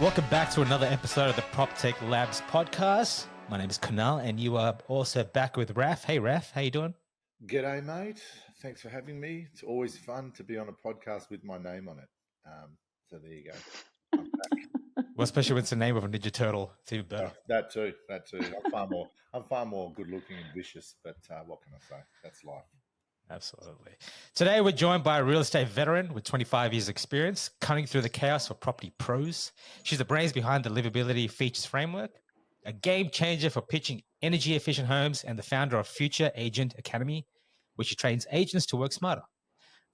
Welcome back to another episode of the Proptech Labs podcast. My name is Kunal, and you are also back with Raf. Hey, Raf, how you doing? G'day, mate. Thanks for having me. It's always fun to be on a podcast with my name on it. So there you go. I'm back. Well, especially when it's the name of a Ninja Turtle, it's even better. That too. I'm far more good-looking and vicious. But what can I say? That's life. Absolutely. Today, we're joined by a real estate veteran with 25 years experience, cutting through the chaos for property pros. She's the brains behind the livability features framework, a game changer for pitching energy-efficient homes, and the founder of Future Agent Academy, which trains agents to work smarter.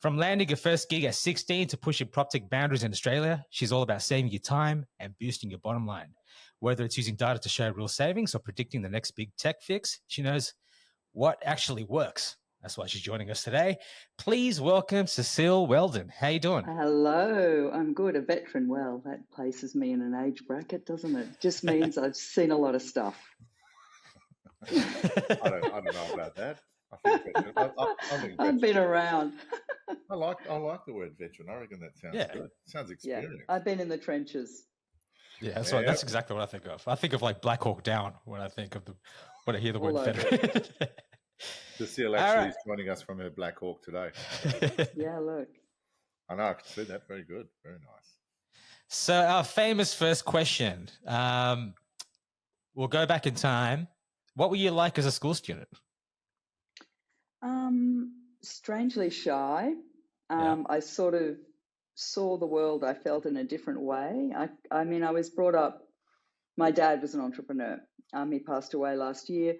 From landing your first gig at 16 to pushing Proptech boundaries in Australia, she's all about saving you time and boosting your bottom line. Whether it's using data to show real savings or predicting the next big tech fix, she knows what actually works. That's why she's joining us today. Please welcome Cecille Weldon. How you doing? Hello, I'm good. A veteran. Well, that places me in an age bracket, doesn't it? Just means I've seen a lot of stuff. I don't know about that. I think I've been around. I like the word veteran. I reckon that sounds good. Sounds experienced. Yeah, I've been in the trenches. Yeah, that's exactly what I think of. I think of like Black Hawk Down when I hear the word veteran. Cecille actually is joining us from her Black Hawk today. Yeah, look. I know, I can see that. Very good. Very nice. So our famous first question, we'll go back in time. What were you like as a school student? Strangely shy. I sort of saw the world, I felt, in a different way. I mean, I was brought up, my dad was an entrepreneur. He passed away last year.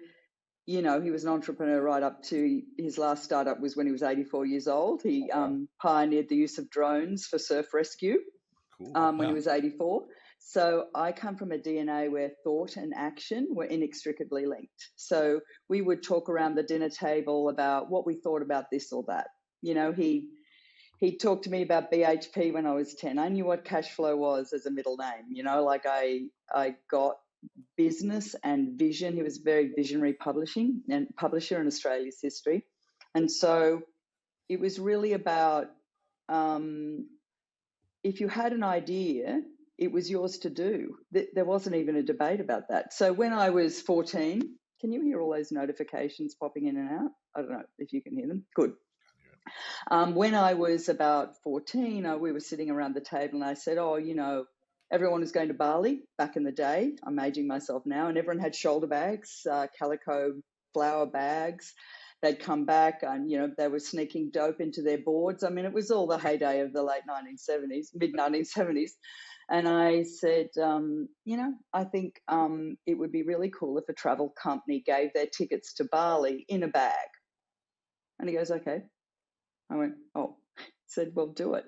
You know, he was an entrepreneur right up to his last startup was when he was 84 years old. He pioneered the use of drones for surf rescue when he was 84. So I come from a DNA where thought and action were inextricably linked. So we would talk around the dinner table about what we thought about this or that. You know, he talked to me about BHP when I was 10. I knew what cash flow was as a middle name. You know, like I got business and vision. He was a very visionary publisher in Australia's history. And so it was really about if you had an idea, it was yours to do. There wasn't even a debate about that. So when I was 14, can you hear all those notifications popping in and out? I don't know if you can hear them. Good. When I was about 14, we were sitting around the table and I said, everyone was going to Bali back in the day. I'm aging myself now. And everyone had shoulder bags, calico flower bags. They'd come back and, they were sneaking dope into their boards. I mean, it was all the heyday of the late 1970s, mid-1970s. And I said, I think it would be really cool if a travel company gave their tickets to Bali in a bag. And he goes, okay. I went, oh. He said, well, do it.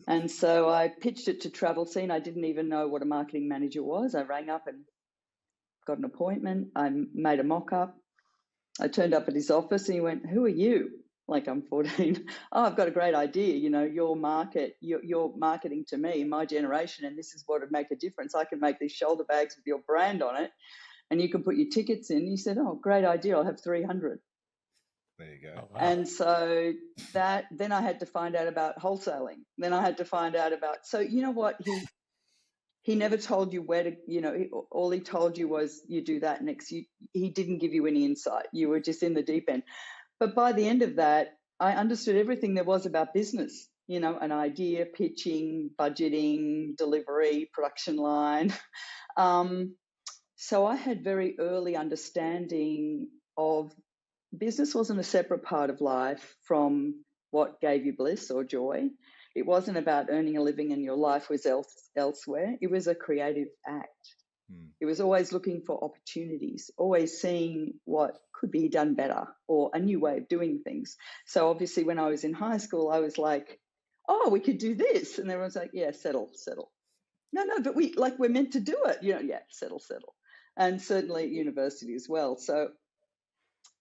And so I pitched it to Travel Scene. I didn't even know what a marketing manager was. I rang up and got an appointment. I made a mock-up. I turned up at his office and he went, who are you? Like, I'm 14. Oh, I've got a great idea. Your market, you're marketing to me, my generation, and this is what would make a difference. I can make these shoulder bags with your brand on it and you can put your tickets in. He said, oh, great idea. I'll have 300. There you go. Oh, wow. And so then I had to find out about wholesaling. Then I had to find out about, so you know what? He never told you where to, all he told you was you do that next. He didn't give you any insight. You were just in the deep end. But by the end of that, I understood everything there was about business, an idea, pitching, budgeting, delivery, production line. So I had very early understanding of business wasn't a separate part of life from what gave you bliss or joy. It wasn't about earning a living and your life was elsewhere. It was a creative act. It was always looking for opportunities, always seeing what could be done better or a new way of doing things. So obviously when I was in high school, I was like, oh, we could do this. And everyone's like, yeah, settle. No, but we're meant to do it. Yeah, settle. And certainly at university as well. So,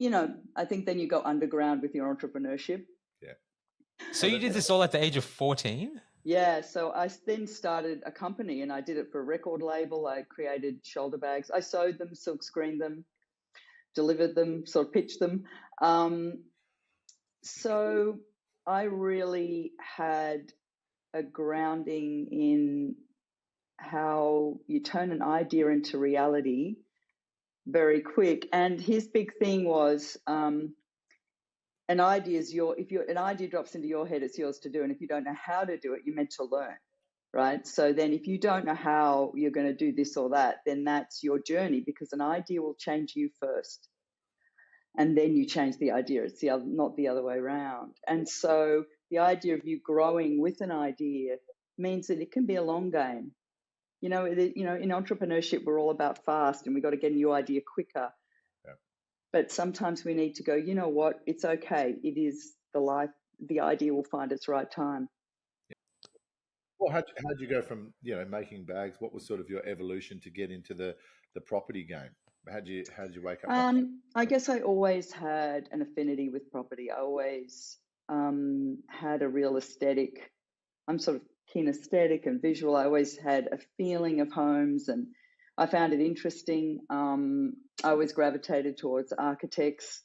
I think then you go underground with your entrepreneurship. Yeah. So you did this all at the age of 14? Yeah. So I then started a company and I did it for a record label. I created shoulder bags. I sewed them, silk screened them, delivered them, sort of pitched them. So I really had a grounding in how you turn an idea into reality very quick. And his big thing was an idea is an idea drops into your head, it's yours to do. And if you don't know how to do it, you're meant to learn, right? So then if you don't know how you're going to do this or that, then that's your journey, because an idea will change you first. And then you change the idea. It's not the other way around. And so the idea of you growing with an idea means that it can be a long game. In entrepreneurship, we're all about fast and we've got to get a new idea quicker. Yeah. But sometimes we need to go, you know what, it's okay. It is the idea will find its right time. Yeah. Well, how'd you go from, making bags? What was sort of your evolution to get into the property game? How'd you wake up? I guess I always had an affinity with property. I always had a real aesthetic. I'm sort of kinesthetic and visual. I always had a feeling of homes and I found it interesting. I always gravitated towards architects.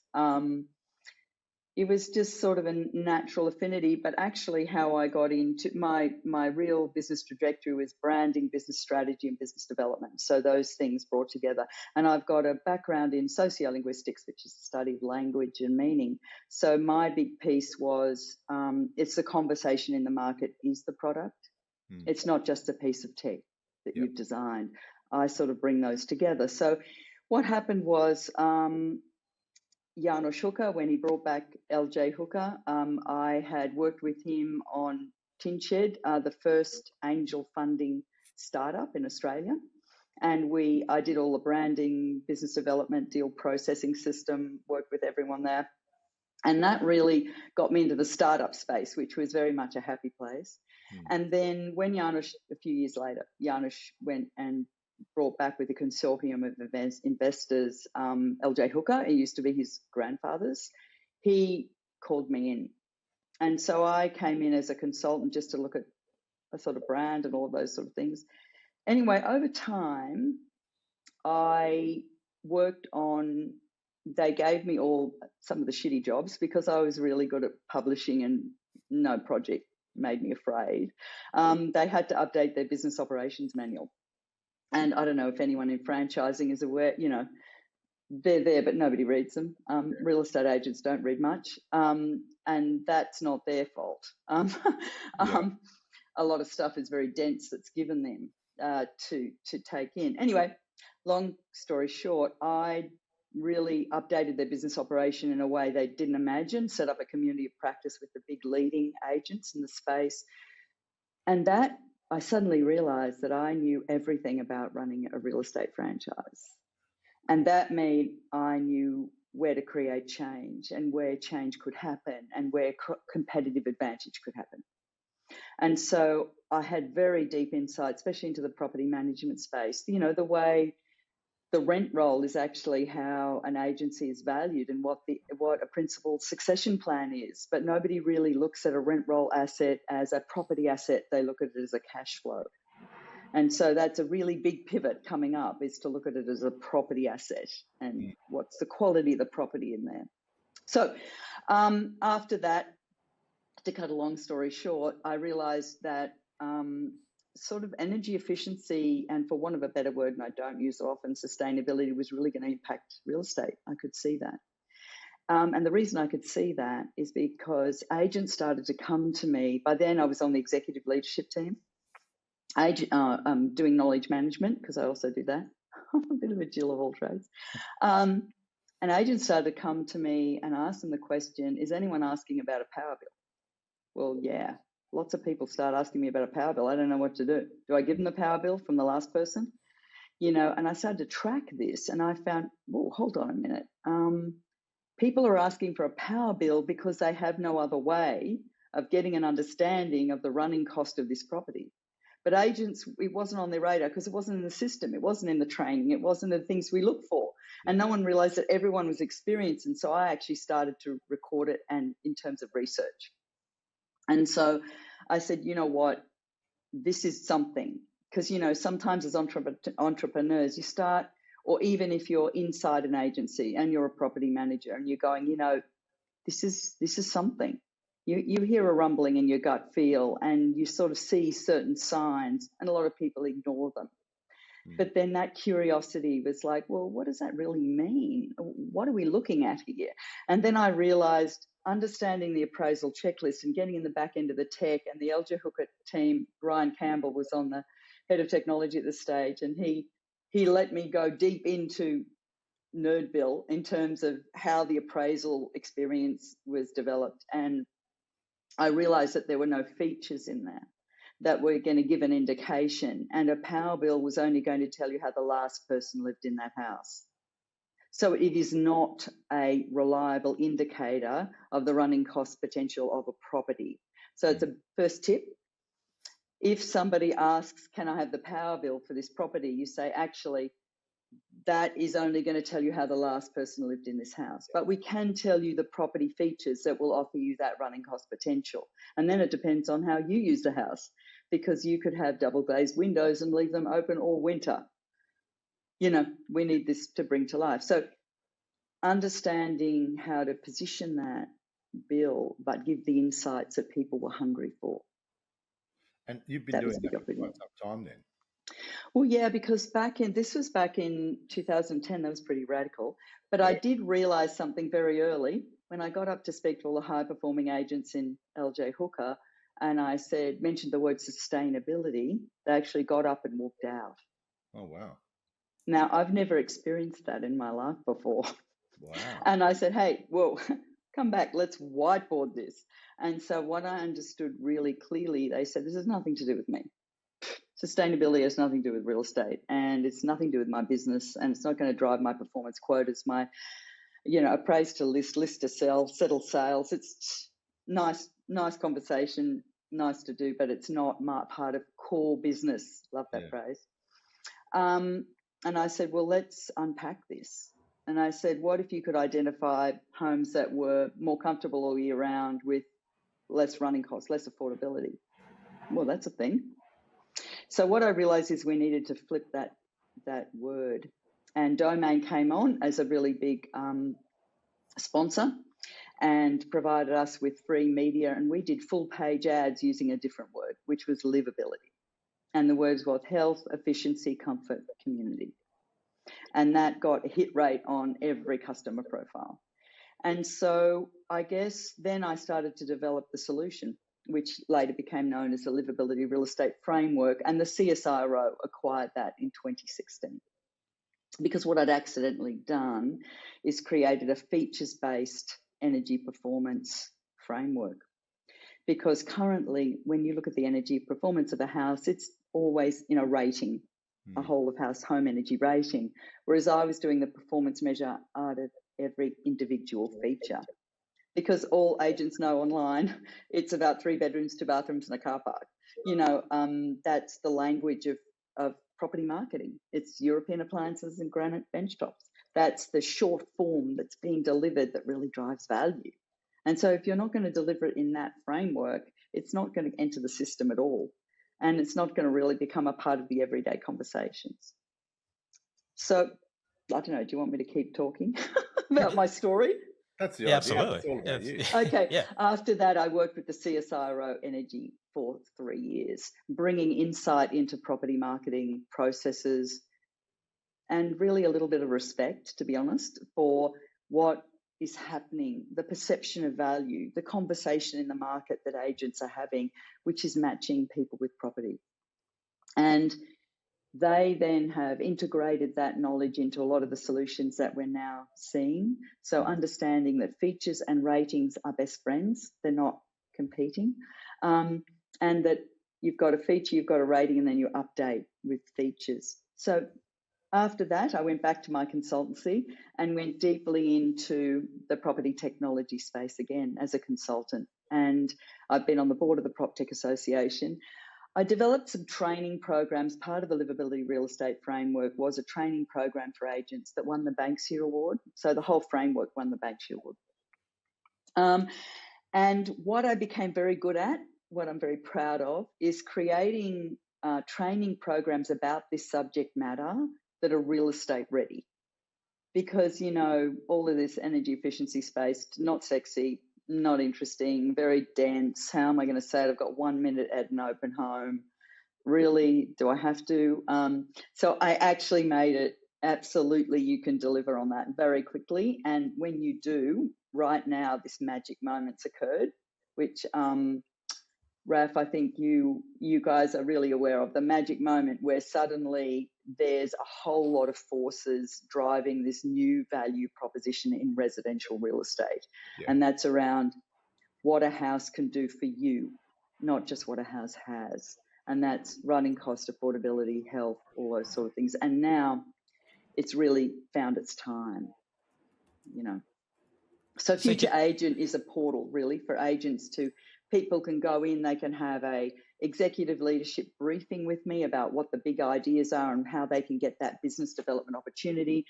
It was just sort of a natural affinity, but actually how I got into my real business trajectory was branding, business strategy, and business development. So those things brought together. And I've got a background in sociolinguistics, which is the study of language and meaning. So my big piece was it's the conversation in the market is the product. It's not just a piece of tech that you've designed. I sort of bring those together. So what happened was Janos Hooker, when he brought back LJ Hooker, I had worked with him on Tinshed, the first angel funding startup in Australia. And I did all the branding, business development, deal processing system, worked with everyone there. And that really got me into the startup space, which was very much a happy place. And then when Janos, a few years later, Janos went and brought back with a consortium of investors, LJ Hooker, it used to be his grandfather's, he called me in. And so I came in as a consultant just to look at a sort of brand and all those sort of things. Anyway, over time, I worked on, they gave me some of the shitty jobs because I was really good at publishing and no project made me afraid. They had to update their business operations manual. And I don't know if anyone in franchising is aware, they're there, but nobody reads them. Real estate agents don't read much. And that's not their fault. A lot of stuff is very dense that's given them to take in. Anyway, long story short, I really updated their business operation in a way they didn't imagine, set up a community of practice with the big leading agents in the space. And that I suddenly realized that I knew everything about running a real estate franchise. And that meant I knew where to create change and where change could happen and where competitive advantage could happen. And so I had very deep insight, especially into the property management space. The way the rent roll is actually how an agency is valued and what a principal succession plan is. But nobody really looks at a rent roll asset as a property asset. They look at it as a cash flow. And so that's a really big pivot coming up, is to look at it as a property asset and what's the quality of the property in there. So after that, to cut a long story short, I realized that sort of energy efficiency, and for want of a better word, and I don't use it often, sustainability was really going to impact real estate. I could see that. And the reason I could see that is because agents started to come to me. By then I was on the executive leadership team, doing knowledge management, because I also do that. I'm a bit of a Jill of all trades. And agents started to come to me and ask them the question, is anyone asking about a power bill? Well, yeah. Lots of people start asking me about a power bill. I don't know what to do. Do I give them the power bill from the last person? And I started to track this and I found, well, hold on a minute. People are asking for a power bill because they have no other way of getting an understanding of the running cost of this property. But agents, it wasn't on their radar because it wasn't in the system. It wasn't in the training. It wasn't the things we look for. And no one realized that everyone was experienced. And so I actually started to record it and in terms of research. And so I said, you know what, this is something. Because, sometimes as entrepreneurs, you start, or even if you're inside an agency and you're a property manager and you're going, this is something. You hear a rumbling in your gut feel, and you sort of see certain signs, and a lot of people ignore them. But then that curiosity was like, well, what does that really mean? What are we looking at here? And then I realized understanding the appraisal checklist and getting in the back end of the tech, and the LJ Hooker team, Ryan Campbell was on the head of technology at the stage, and he let me go deep into Nerdville in terms of how the appraisal experience was developed. And I realized that there were no features in there that were going to give an indication, and a power bill was only going to tell you how the last person lived in that house. So it is not a reliable indicator of the running cost potential of a property. So it's a first tip. If somebody asks, can I have the power bill for this property? You say, actually, that is only going to tell you how the last person lived in this house. But we can tell you the property features that will offer you that running cost potential. And then it depends on how you use the house, because you could have double glazed windows and leave them open all winter. You know, we need this to bring to life. So understanding how to position that bill, but give the insights that people were hungry for. And you've been doing that for quite some time then. Well, yeah, because this was back in 2010, that was pretty radical. But I did realize something very early when I got up to speak to all the high performing agents in LJ Hooker, and I mentioned the word sustainability. They actually got up and walked out. Oh, wow. Now, I've never experienced that in my life before. Wow. And I said, hey, well, come back, let's whiteboard this. And so what I understood really clearly, they said, this has nothing to do with me. Sustainability has nothing to do with real estate, and it's nothing to do with my business, and it's not going to drive my performance quotas, my, appraise to list to sell, settle sales. It's nice conversation, nice to do, but it's not my part of core business. Love that phrase. And I said, well, let's unpack this. And I said, what if you could identify homes that were more comfortable all year round with less running costs, less affordability? Well, that's a thing. So what I realized is we needed to flip that word. And Domain came on as a really big sponsor and provided us with free media. And we did full page ads using a different word, which was livability. And the words were health, efficiency, comfort, community. And that got a hit rate on every customer profile. And so I guess then I started to develop the solution, which later became known as the Livability Real Estate Framework, and the CSIRO acquired that in 2016. Because what I'd accidentally done is created a features-based energy performance framework. Because currently, when you look at the energy performance of a house, it's always in a rating, a whole of house home energy rating, whereas I was doing the performance measure out of every individual feature. Because all agents know online, it's about 3 bedrooms, 2 bathrooms and a car park. That's the language of property marketing. It's European appliances and granite bench tops. That's the short form that's being delivered that really drives value. And so if you're not going to deliver it in that framework, it's not going to enter the system at all. And it's not going to really become a part of the everyday conversations. So, I don't know, do you want me to keep talking about my story? That's the idea. Absolutely. It's all about you. Okay. Yeah. After that, I worked with the CSIRO Energy for 3 years, bringing insight into property marketing processes and really a little bit of respect, to be honest, for what is happening, the perception of value, the conversation in the market that agents are having, which is matching people with property. And they then have integrated that knowledge into a lot of the solutions that we're now seeing. So understanding that features and ratings are best friends, they're not competing, and that you've got a feature, you've got a rating, and then you update with features. So after that, I went back to my consultancy and went deeply into the property technology space again as a consultant. And I've been on the board of the Proptech Association. I developed some training programs. Part of the Livability Real Estate Framework was a training program for agents that won the Banksia Award. So the whole framework won the Banksia Award. And what I became very good at, what I'm very proud of, is creating training programs about this subject matter that are real estate ready. Because, all of this energy efficiency space, not sexy, not interesting, very dense. How am I going to say it? I've got 1 minute at an open home. Really, do I have to? So I actually made it absolutely you can deliver on that very quickly. And when you do, right now, this magic moment's occurred, which Raf, I think you guys are really aware of the magic moment where suddenly there's a whole lot of forces driving this new value proposition in residential real estate. Yeah. And that's around what a house can do for you, not just what a house has. And that's running cost, affordability, health, all those sort of things. And now it's really found its time, you know. So Future Agent is a portal really for agents to, people can go in, they can have a executive leadership briefing with me about what the big ideas are and how they can get that business development opportunity,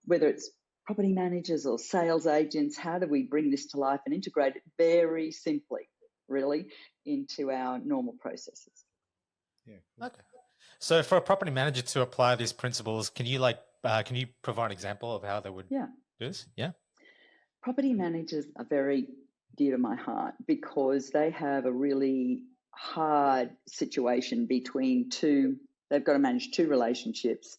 whether it's property managers or sales agents. How do we bring this to life and integrate it very simply, really, into our normal processes? Yeah. Okay. So for a property manager to apply these principles, can you provide an example of how they would do this? Yeah. Property managers are very dear to my heart because they have a really hard situation between they've got to manage two relationships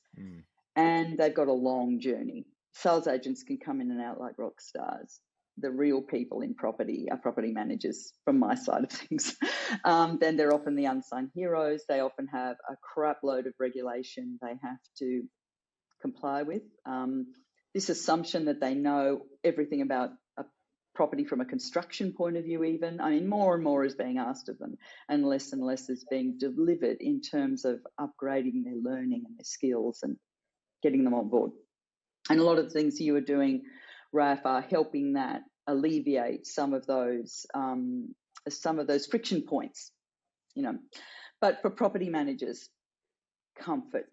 and they've got a long journey. Sales agents can come in and out like rock stars. The real people in property are property managers from my side of things. Then they're often the unsung heroes. They often have a crap load of regulation they have to comply with. This assumption that they know everything about a property from a construction point of view even. I mean, more and more is being asked of them and less is being delivered in terms of upgrading their learning and their skills and getting them on board. And a lot of the things you are doing, Raf, are helping that alleviate some of those friction points, you know. But for property managers, comfort.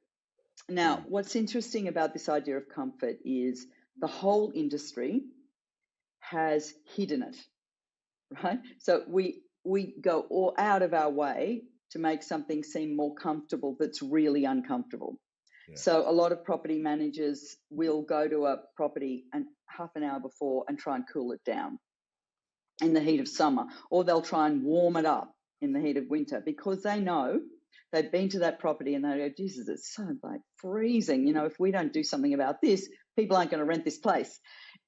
Now, what's interesting about this idea of comfort is the whole industry has hidden it, right? So we go all out of our way to make something seem more comfortable that's really uncomfortable. Yeah. So a lot of property managers will go to a property and half an hour before and try and cool it down in the heat of summer, or they'll try and warm it up in the heat of winter because they know they've been to that property and they go, Jesus, it's so like freezing. You know, if we don't do something about this, people aren't going to rent this place.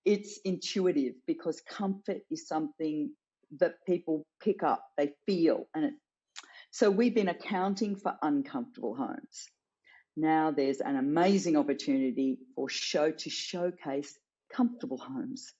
It's intuitive because comfort is something that people pick up, they feel. So we've been accounting for uncomfortable homes. Now there's an amazing opportunity to showcase comfortable homes,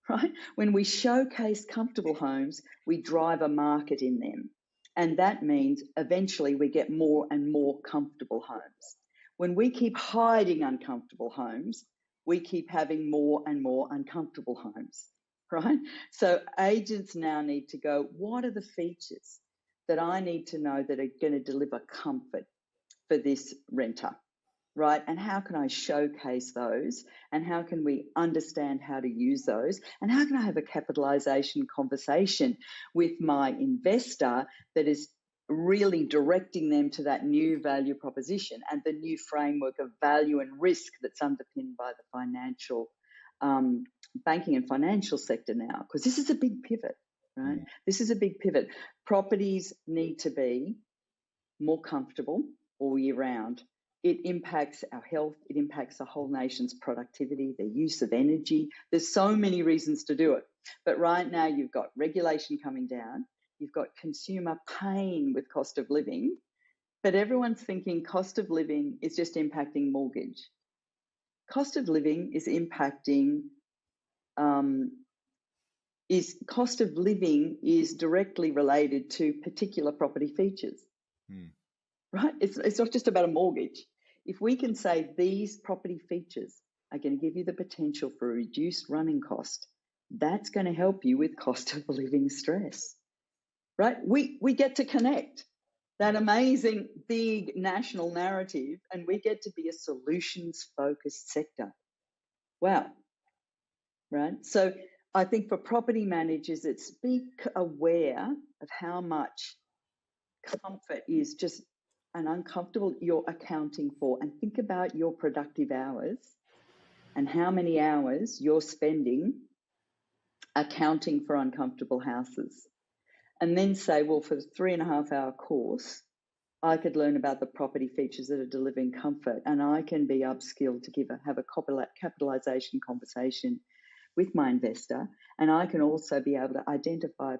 right? When we showcase comfortable homes, we drive a market in them. And that means eventually we get more and more comfortable homes. When we keep hiding uncomfortable homes, we keep having more and more uncomfortable homes, right? So agents now need to go, what are the features that I need to know that are going to deliver comfort for this renter, right? And how can I showcase those? And how can we understand how to use those? And how can I have a capitalization conversation with my investor that is really directing them to that new value proposition and the new framework of value and risk that's underpinned by the financial banking and financial sector now? Because this is a big pivot, right? This is a big pivot. Properties need to be more comfortable all year round. It impacts our health. It impacts the whole nation's productivity, the use of energy. There's so many reasons to do it. But right now you've got regulation coming down. You've got consumer pain with cost of living. But everyone's thinking cost of living is just impacting mortgage. Cost of living is impacting, cost of living is directly related to particular property features. Right? It's not just about a mortgage. If we can say these property features are going to give you the potential for a reduced running cost, that's going to help you with cost of living stress, right? We get to connect that amazing big national narrative and we get to be a solutions-focused sector. Wow, right? So I think for property managers, it's be aware of how much comfort is just and uncomfortable you're accounting for, and think about your productive hours and how many hours you're spending accounting for uncomfortable houses, and then say, well, for the 3.5-hour course, I could learn about the property features that are delivering comfort, and I can be upskilled to have a capitalisation conversation with my investor, and I can also be able to identify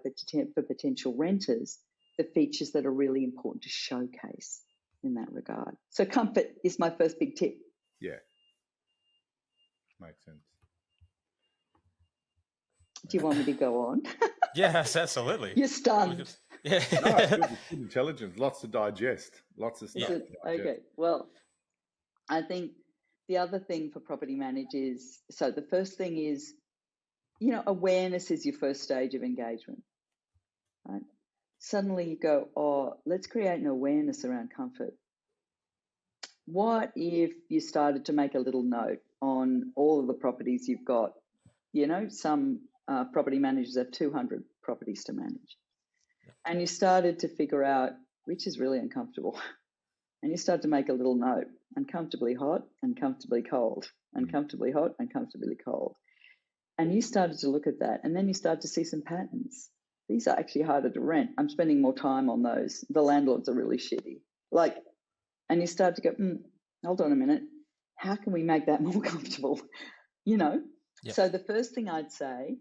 for potential renters the features that are really important to showcase in that regard. So comfort is my first big tip. Yeah. Makes sense. Do you want me to go on? Yes, absolutely. You're stunned. Yeah. No, it's good intelligence. Lots to digest. Lots of stuff to digest. Okay. Well, I think the other thing for property managers, so the first thing is, awareness is your first stage of engagement, right? Suddenly you go, oh, let's create an awareness around comfort. What if you started to make a little note on all of the properties you've got? Some property managers have 200 properties to manage. And you started to figure out which is really uncomfortable. And you start to make a little note: uncomfortably hot, uncomfortably cold, uncomfortably hot, uncomfortably cold. And you started to look at that, and then you start to see some patterns. These are actually harder to rent. I'm spending more time on those. The landlords are really shitty. And you start to go, hold on a minute. How can we make that more comfortable? Yep. So the first thing I'd say,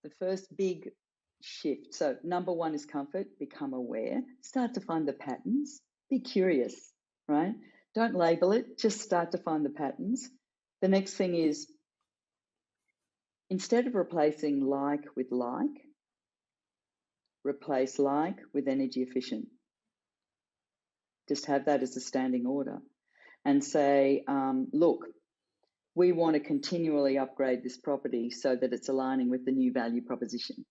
the first big shift. So number one is comfort. Become aware. Start to find the patterns. Be curious, right? Don't label it. Just start to find the patterns. The next thing is, instead of replacing like with like, replace like with energy efficient. Just have that as a standing order and say, look, we want to continually upgrade this property so that it's aligning with the new value proposition.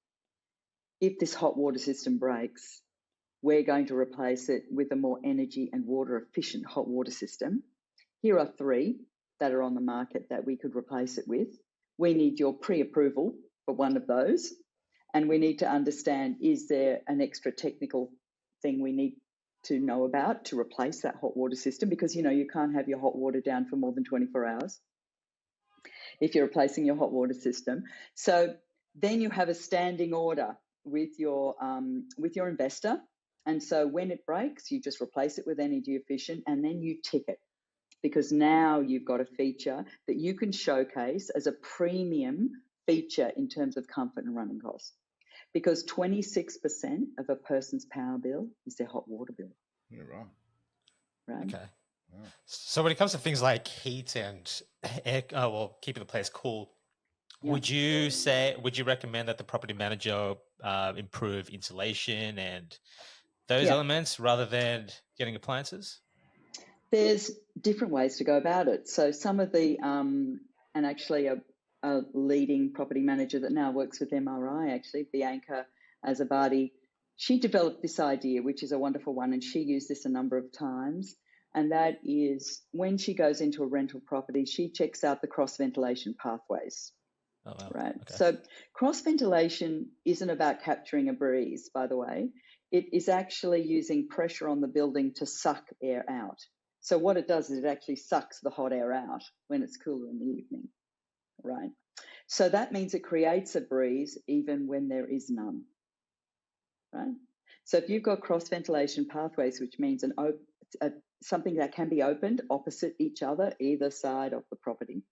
If this hot water system breaks, we're going to replace it with a more energy and water efficient hot water system. Here are 3 that are on the market that we could replace it with. We need your pre-approval for one of those. And we need to understand, is there an extra technical thing we need to know about to replace that hot water system? Because, you can't have your hot water down for more than 24 hours if you're replacing your hot water system. So then you have a standing order with your investor. And so when it breaks, you just replace it with energy efficient, and then you tick it, because now you've got a feature that you can showcase as a premium feature in terms of comfort and running costs. Because 26% of a person's power bill is their hot water bill. You're right. Right. Okay. Wow. So when it comes to things like heat and air, keeping the place cool, would you recommend that the property manager improve insulation and those elements rather than getting appliances? There's different ways to go about it. So some of the, and actually a leading property manager that now works with MRI, actually, Bianca Azabadi, she developed this idea, which is a wonderful one, and she used this a number of times. And that is, when she goes into a rental property, she checks out the cross ventilation pathways. Oh, wow. Right. Okay. So cross ventilation isn't about capturing a breeze, by the way. It is actually using pressure on the building to suck air out. So what it does is it actually sucks the hot air out when it's cooler in the evening. Right. So that means it creates a breeze even when there is none. Right. So if you've got cross ventilation pathways, which means something that can be opened opposite each other, either side of the property,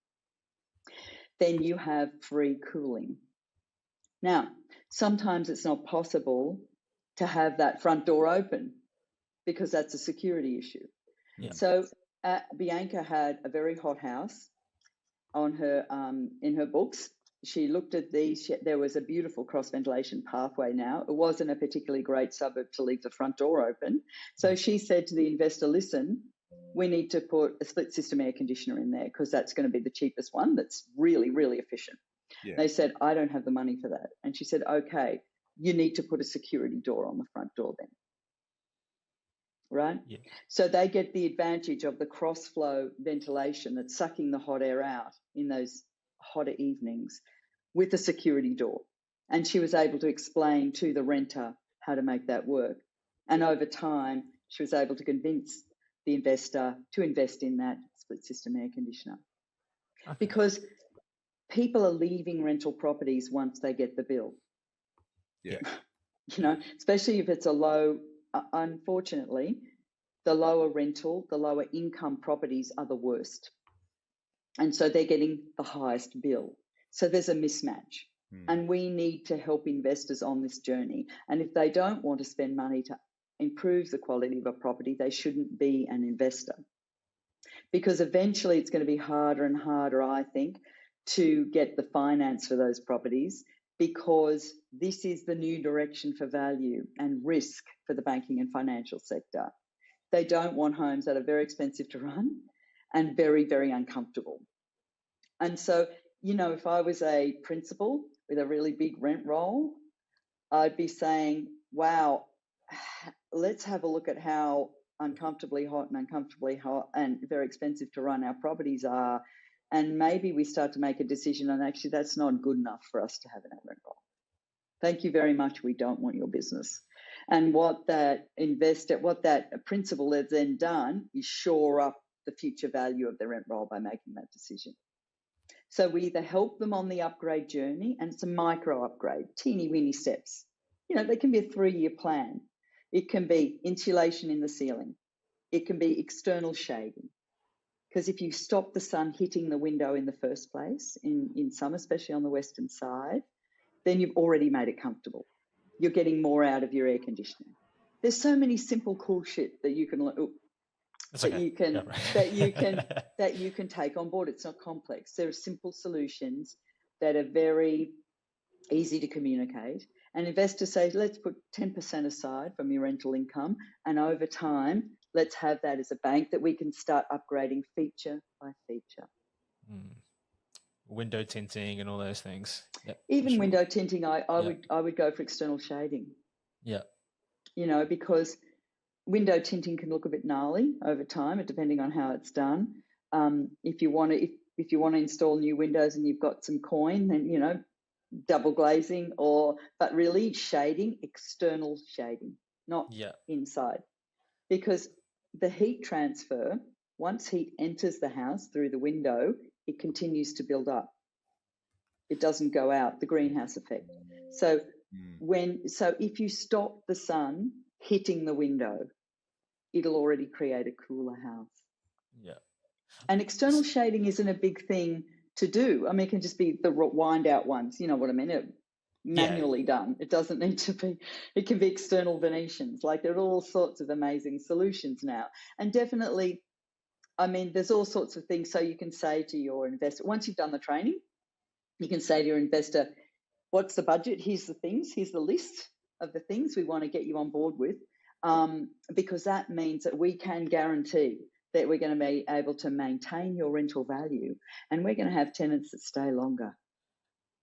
then you have free cooling. Now, sometimes it's not possible to have that front door open because that's a security issue. Yeah. So Bianca had a very hot house on her in her books. She looked at these. There was a beautiful cross ventilation pathway. Now, it wasn't a particularly great suburb to leave the front door open. So she said to the investor, listen, we need to put a split system air conditioner in there because that's going to be the cheapest one that's really, really efficient. Yeah. They said, I don't have the money for that. And she said, okay, you need to put a security door on the front door then. Right? Yeah. So they get the advantage of the cross flow ventilation that's sucking the hot air out in those hotter evenings with a security door. And she was able to explain to the renter how to make that work. And over time, she was able to convince the investor to invest in that split system air conditioner. Okay. Because people are leaving rental properties once they get the bill. Yeah. You know, especially if it's a low, unfortunately, the lower rental, the lower income properties are the worst. And so they're getting the highest bill. So there's a mismatch. And we need to help investors on this journey. And if they don't want to spend money to improve the quality of a property, they shouldn't be an investor. Because eventually it's going to be harder and harder, I think, to get the finance for those properties, because this is the new direction for value and risk for the banking and financial sector. They don't want homes that are very expensive to run and very, very uncomfortable. And so, you know, if I was a principal with a really big rent roll, I'd be saying, wow, let's have a look at how uncomfortably hot and very expensive to run our properties are. And maybe we start to make a decision on, actually, that's not good enough for us to have in our rent roll. Thank you very much. We don't want your business. And what that principal has then done is shore up the future value of the rent roll by making that decision. So we either help them on the upgrade journey, and it's a micro upgrade, teeny weeny steps. You know, they can be a 3-year plan. It can be insulation in the ceiling. It can be external shading. Because if you stop the sun hitting the window in the first place, in summer, especially on the western side, then you've already made it comfortable. You're getting more out of your air conditioning. There's so many simple, cool shit that you can that you can take on board. It's not complex. There are simple solutions that are very easy to communicate. And investors say, let's put 10% aside from your rental income, and over time, let's have that as a bank that we can start upgrading feature by feature. Window tinting and all those things. Yep, even window tinting, I would go for external shading. Yeah. You know, because window tinting can look a bit gnarly over time, depending on how it's done. If you want to install new windows and you've got some coin, then, you know, double glazing, but really shading, external shading, not inside, because the heat transfer, once heat enters the house through the window, it continues to build up. It doesn't go out, the greenhouse effect. So if you stop the sun hitting the window, it'll already create a cooler house. Yeah. And external shading isn't a big thing to do. I mean, it can just be the wind out ones, you know what I mean? Manually done. It doesn't need to be, it can be external Venetians. Like, there are all sorts of amazing solutions now. And definitely, I mean, there's all sorts of things. So you can say to your investor, once you've done the training, you can say to your investor, what's the budget? Here's the things. Here's the list of the things we want to get you on board with, because that means that we can guarantee that we're going to be able to maintain your rental value, and we're going to have tenants that stay longer.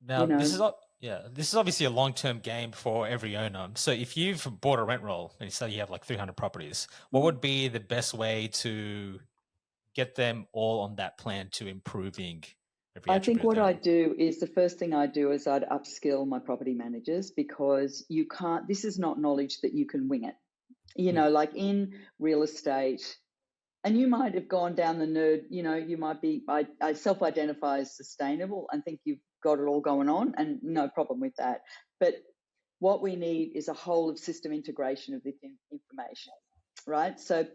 Now, you know? this is obviously a long-term game for every owner. So if you've bought a rent roll and say you have like 300 properties, what would be the best way to get them all on that plan to improving every I attribute think what of them? I do is, the first thing I do is I'd upskill my property managers, because you can't, this is not knowledge that you can wing it. You know, like in real estate, and you might have gone down the nerd, you know, you might be, I self-identify as sustainable and think you've got it all going on, and no problem with that. But what we need is a whole of system integration of this information, right? So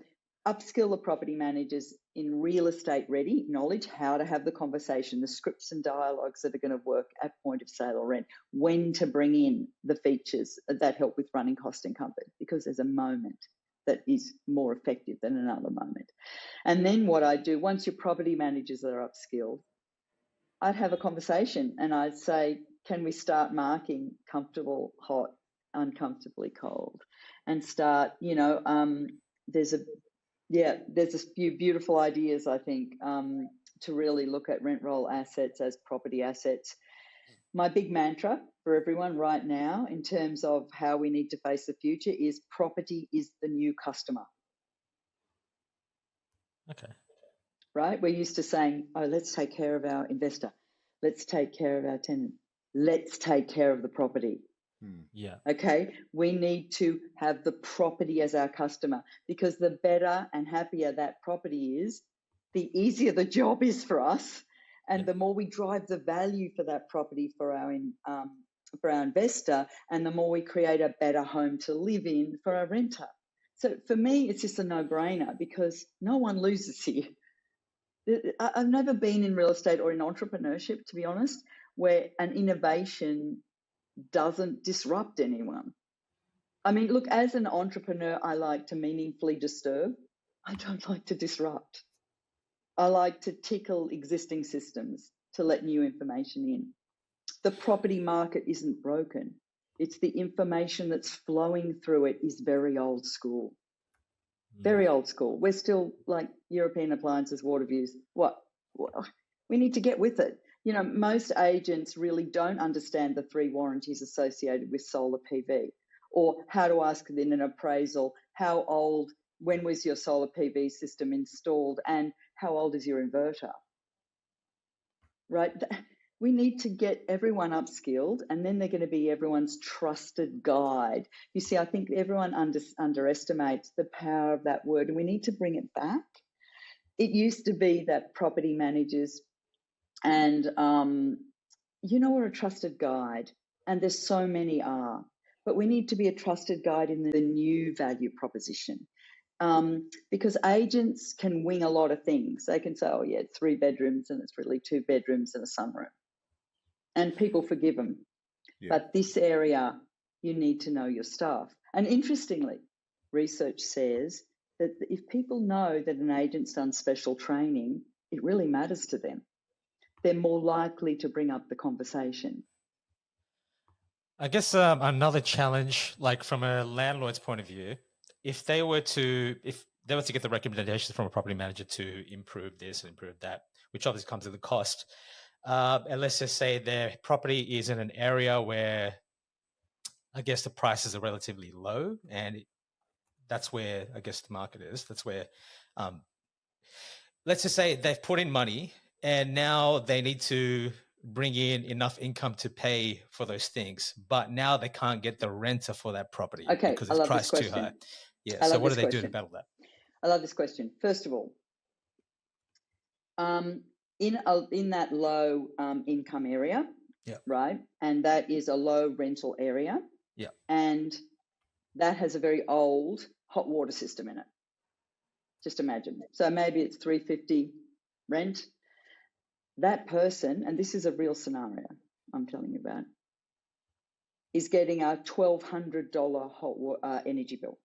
upskill the property managers in real estate ready knowledge, how to have the conversation, the scripts and dialogues that are going to work at point of sale or rent, when to bring in the features that help with running cost and comfort, because there's a moment that is more effective than another moment. And then what I do, once your property managers are upskilled, I'd have a conversation and I'd say, can we start marking comfortable hot, uncomfortably cold, and start, you know, there's a few beautiful ideas, I think, to really look at rent roll assets as property assets. My big mantra for everyone right now, in terms of how we need to face the future, is property is the new customer. Okay. Right? We're used to saying, oh, let's take care of our investor. Let's take care of our tenant. Let's take care of the property. Yeah. Okay. We need to have the property as our customer, because the better and happier that property is, the easier the job is for us, And the more we drive the value for that property for our investor, and the more we create a better home to live in for our renter. So for me, it's just a no-brainer because no one loses here. I've never been in real estate or in entrepreneurship, to be honest, where an innovation doesn't disrupt anyone. I mean, look, as an entrepreneur, I like to meaningfully disturb. I don't like to disrupt. I like to tickle existing systems to let new information in. The property market isn't broken. It's the information that's flowing through it is very old school. Very old school. We're still like European appliances, water views. What? We need to get with it. You know, most agents really don't understand the 3 warranties associated with solar PV, or how to ask in an appraisal, how old, when was your solar PV system installed, and how old is your inverter? Right? We need to get everyone upskilled, and then they're going to be everyone's trusted guide. You see, I think everyone underestimates the power of that word, and we need to bring it back. It used to be that property managers and, are a trusted guide, and there's so many are, but we need to be a trusted guide in the new value proposition. Because agents can wing a lot of things. They can say, oh yeah, it's 3 bedrooms and it's really 2 bedrooms and a sunroom. And people forgive them. Yeah. But this area, you need to know your stuff. And interestingly, research says that if people know that an agent's done special training, it really matters to them. They're more likely to bring up the conversation. I guess another challenge, like from a landlord's point of view, if they were to get the recommendations from a property manager to improve this and improve that, which obviously comes at a cost, and let's just say their property is in an area where I guess the prices are relatively low, and that's where I guess the market is. That's where, let's just say they've put in money and now they need to bring in enough income to pay for those things, but now they can't get the renter for that property because it's priced too high. Yeah. So what do they do to battle that? I love this question. First of all, in that low income area, right, and that is a low rental area, and that has a very old hot water system in it. Just imagine. So maybe it's $350 rent. That person, and this is a real scenario I'm telling you about, is getting a $1,200 hot water energy bill.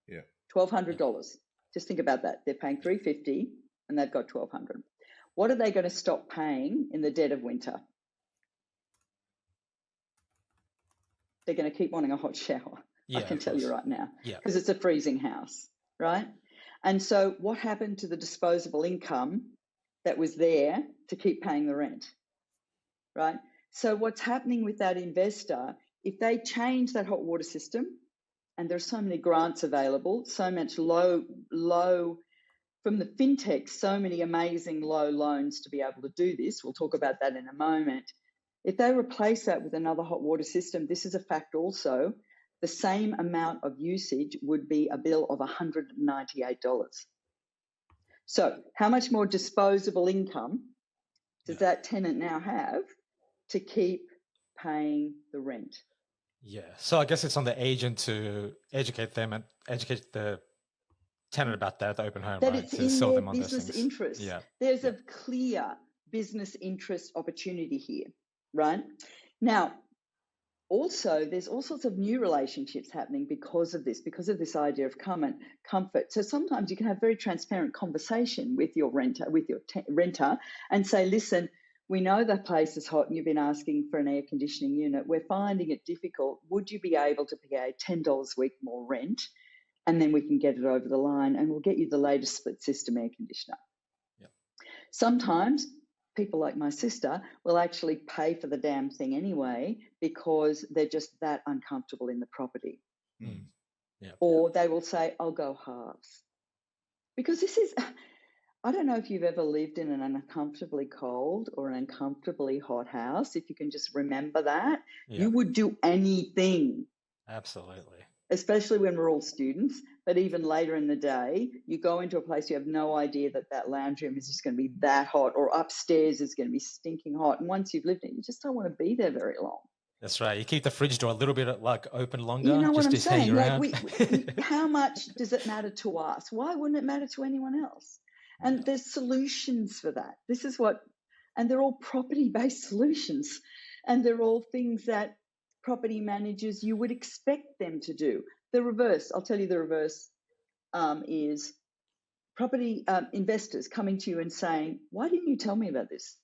Yeah, $1,200. Just think about that. They're paying $350 and they've got $1,200. What are they going to stop paying in the dead of winter? They're going to keep wanting a hot shower. I can tell you right now, because it's a freezing house, right? And so what happened to the disposable income that was there to keep paying the rent, right? So what's happening with that investor, if they change that hot water system, and there's so many grants available, so much low from the fintechs, so many amazing low loans to be able to do this. We'll talk about that in a moment. If they replace that with another hot water system, this is a fact also, the same amount of usage would be a bill of $198. So how much more disposable income does that tenant now have to keep paying the rent? Yeah. So I guess it's on the agent to educate them and educate the tenant about that, the open home, that right? It's in sell their them on business those things. interest. Yeah. There's a clear business interest opportunity here, right? Now, also, there's all sorts of new relationships happening because of this idea of comfort. So sometimes you can have very transparent conversation with your renter, and say, listen, we know the place is hot and you've been asking for an air conditioning unit. We're finding it difficult. Would you be able to pay $10 a week more rent? And then we can get it over the line and we'll get you the latest split system air conditioner. Yeah. Sometimes people like my sister will actually pay for the damn thing anyway because they're just that uncomfortable in the property. Mm. Yeah. Or they will say, I'll go halves. Because this is, I don't know if you've ever lived in an uncomfortably cold or an uncomfortably hot house. If you can just remember that, you would do anything. Absolutely. especially when we're all students, but even later in the day, you go into a place, you have no idea that lounge room is just going to be that hot, or upstairs is going to be stinking hot. And once you've lived in it, you just don't want to be there very long. That's right. You keep the fridge door a little bit open longer. You know what I'm just hang saying? Like, around. how much does it matter to us? Why wouldn't it matter to anyone else? And there's solutions for that. This is what, and they're all property-based solutions, and they're all things that property managers, you would expect them to do. The reverse, I'll tell you the reverse, is property investors coming to you and saying, why didn't you tell me about this?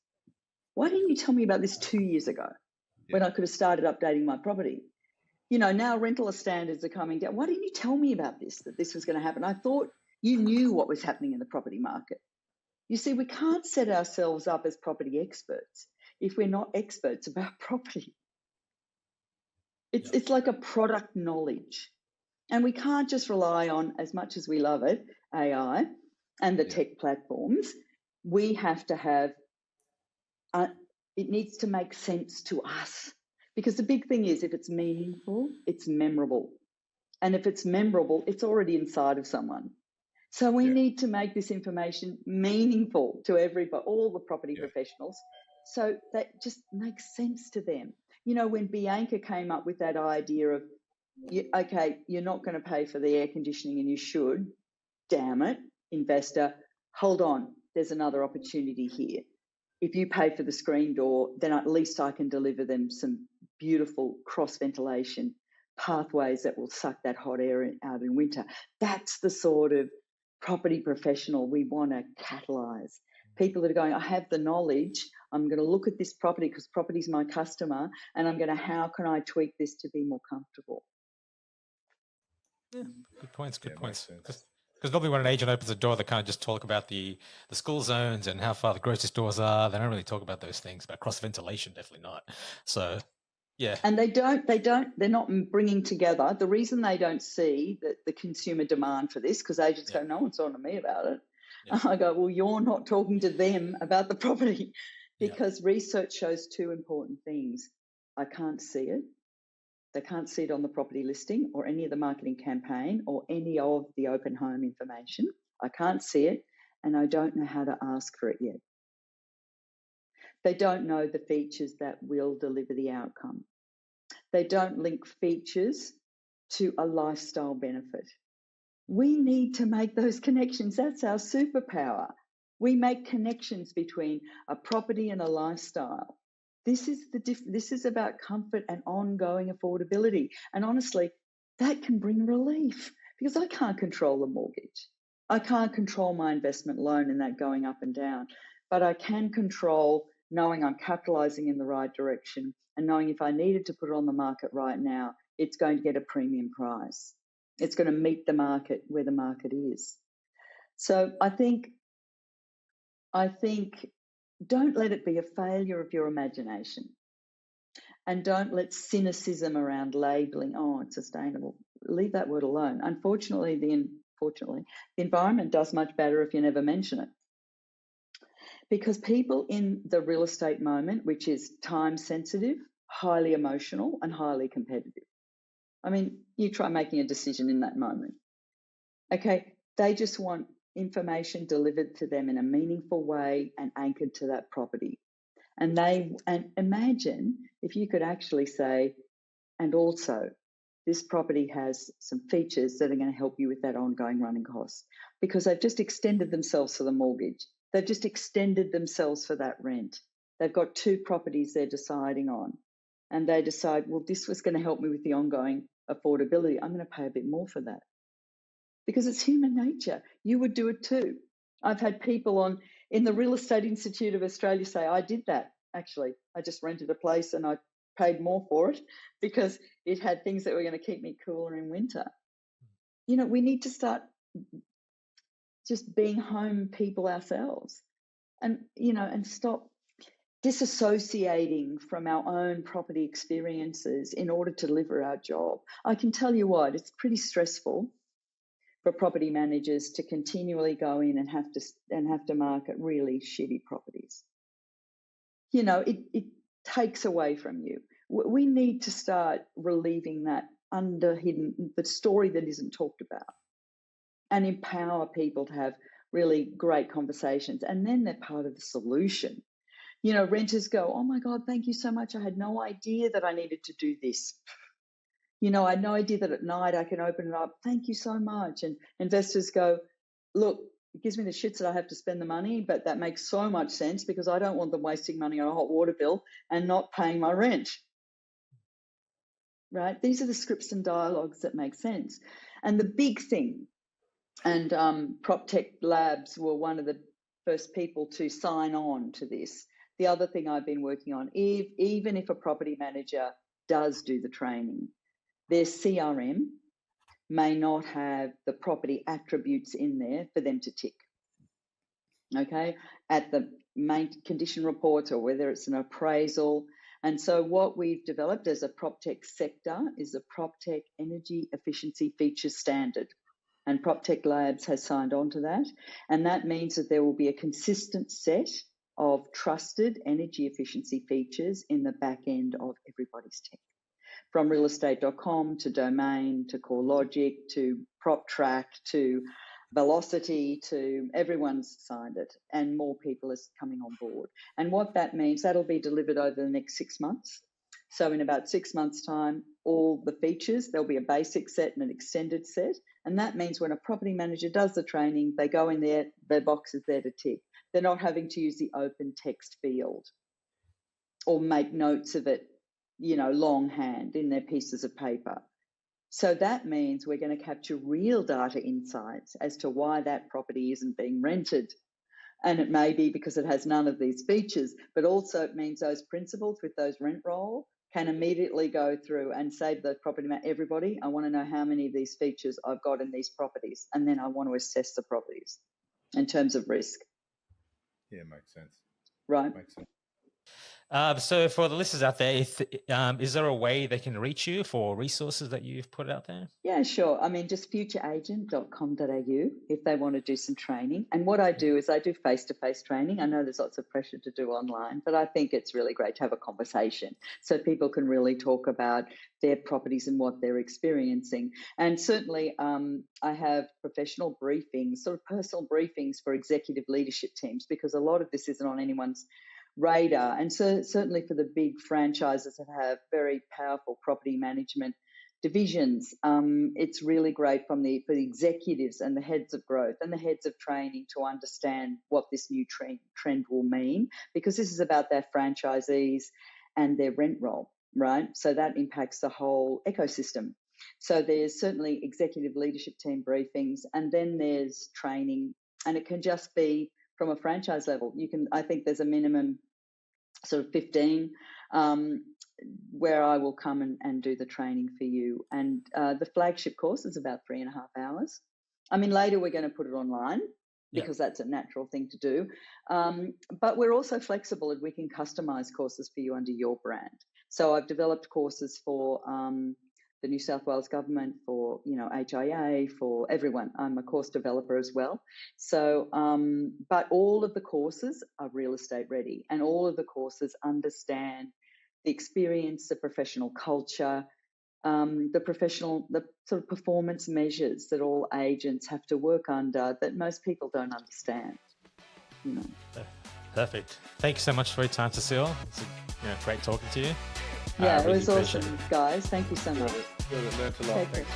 Why didn't you tell me about this 2 years ago when I could have started updating my property? You know, now rental standards are coming down. Why didn't you tell me about this, that this was going to happen? I thought you knew what was happening in the property market. You see, we can't set ourselves up as property experts if we're not experts about property. It's like a product knowledge. And we can't just rely on, as much as we love it, AI and the tech platforms. We have to have, it needs to make sense to us. Because the big thing is, if it's meaningful, it's memorable. And if it's memorable, it's already inside of someone. So we need to make this information meaningful to everybody, all the property professionals, so that just makes sense to them. You know, when Bianca came up with that idea of, okay, you're not going to pay for the air conditioning and you should, damn it, investor, hold on, there's another opportunity here. If you pay for the screen door, then at least I can deliver them some beautiful cross ventilation pathways that will suck that hot air out in winter. That's the sort of property professional we want to catalyze. People that are going, I have the knowledge, I'm going to look at this property because property is my customer, and I'm going to, how can I tweak this to be more comfortable? Yeah, good points. Because normally when an agent opens a door, they kind of just talk about the school zones and how far the grocery stores are. They don't really talk about those things, but cross ventilation, definitely not. So, yeah. And they're not bringing together. The reason they don't see the consumer demand for this, because agents go, no one's talking to me about it. Yeah. I go, well, you're not talking to them about the property, because research shows two important things. I can't see it. They can't see it on the property listing or any of the marketing campaign or any of the open home information. I can't see it, and I don't know how to ask for it yet. They don't know the features that will deliver the outcome. They don't link features to a lifestyle benefit. We need to make those connections. That's our superpower. We make connections between a property and a lifestyle. This is about comfort and ongoing affordability. And honestly, that can bring relief, because I can't control the mortgage. I can't control my investment loan and that going up and down, but I can control knowing I'm capitalizing in the right direction and knowing if I needed to put it on the market right now, it's going to get a premium price. It's going to meet the market where the market is. So I think don't let it be a failure of your imagination, and don't let cynicism around labeling, oh, it's sustainable. Leave that word alone. Unfortunately, the environment does much better if you never mention it. Because people in the real estate moment, which is time sensitive, highly emotional, and highly competitive. I mean, you try making a decision in that moment. Okay, they just want information delivered to them in a meaningful way and anchored to that property. And imagine if you could actually say, and also, this property has some features that are going to help you with that ongoing running cost, because they've just extended themselves for the mortgage. They've just extended themselves for that rent. They've got two properties they're deciding on, and they decide, well, this was going to help me with the ongoing affordability. I'm going to pay a bit more for that, because it's human nature. You would do it too. I've had people in the Real Estate Institute of Australia say, I did that, actually. I just rented a place and I paid more for it because it had things that were going to keep me cooler in winter. You know, we need to start just being home people ourselves, and, you know, and stop disassociating from our own property experiences in order to deliver our job. I can tell you what, it's pretty stressful for property managers to continually go in and have to market really shitty properties. You know, it takes away from you. We need to start relieving that hidden, the story that isn't talked about, and empower people to have really great conversations. And then they're part of the solution. You know, renters go, oh my God, thank you so much. I had no idea that I needed to do this. You know, I had no idea that at night I can open it up. Thank you so much. And investors go, look, it gives me the shits that I have to spend the money, but that makes so much sense because I don't want them wasting money on a hot water bill and not paying my rent. Right? These are the scripts and dialogues that make sense. And the big thing, and Proptech Labs were one of the first people to sign on to this. The other thing I've been working on, even if a property manager does do the training, their CRM may not have the property attributes in there for them to tick. Okay, at the main condition reports or whether it's an appraisal. And so what we've developed as a Proptech sector is a Proptech Energy Efficiency Features Standard. And Proptech Labs has signed on to that. And that means that there will be a consistent set of trusted energy efficiency features in the back end of everybody's tech. From realestate.com to Domain to CoreLogic to PropTrack to Velocity to everyone's signed it, and more people are coming on board. And what that means, that'll be delivered over the next 6 months. So in about 6 months' time, all the features, there'll be a basic set and an extended set. And that means when a property manager does the training, they go in there, their box is there to tick. They're not having to use the open text field or make notes of it, you know, longhand in their pieces of paper. So that means we're going to capture real data insights as to why that property isn't being rented. And it may be because it has none of these features, but also it means those principals with those rent roll can immediately go through and say to the property manager, everybody, I want to know how many of these features I've got in these properties. And then I want to assess the properties in terms of risk. Yeah, makes sense. Right. Makes sense. So for the listeners out there, is there a way they can reach you for resources that you've put out there? Yeah, sure. I mean, just futureagent.com.au if they want to do some training. And what I do is I do face-to-face training. I know there's lots of pressure to do online, but I think it's really great to have a conversation so people can really talk about their properties and what they're experiencing. And certainly I have professional briefings, sort of personal briefings for executive leadership teams, because a lot of this isn't on anyone's radar. And so certainly for the big franchises that have very powerful property management divisions, it's really great for the executives and the heads of growth and the heads of training to understand what this new trend will mean, because this is about their franchisees and their rent roll, right? So that impacts the whole ecosystem. So there's certainly executive leadership team briefings, and then there's training, and it can just be from a franchise level. I think there's a minimum sort of 15 where I will come and do the training for you. And the flagship course is about 3.5 hours. I mean, later we're going to put it online because that's a natural thing to do. But we're also flexible and we can customize courses for you under your brand. So I've developed courses for the New South Wales government, for, you know, HIA, for everyone. I'm a course developer as well. So, but all of the courses are real estate ready, and all of the courses understand the experience, the professional culture, the sort of performance measures that all agents have to work under that most people don't understand. You know. Perfect. Thank you so much for your time, Cecille. It's great talking to you. Yeah, really it was awesome, guys. Thank you so much. Learned a lot. Thanks.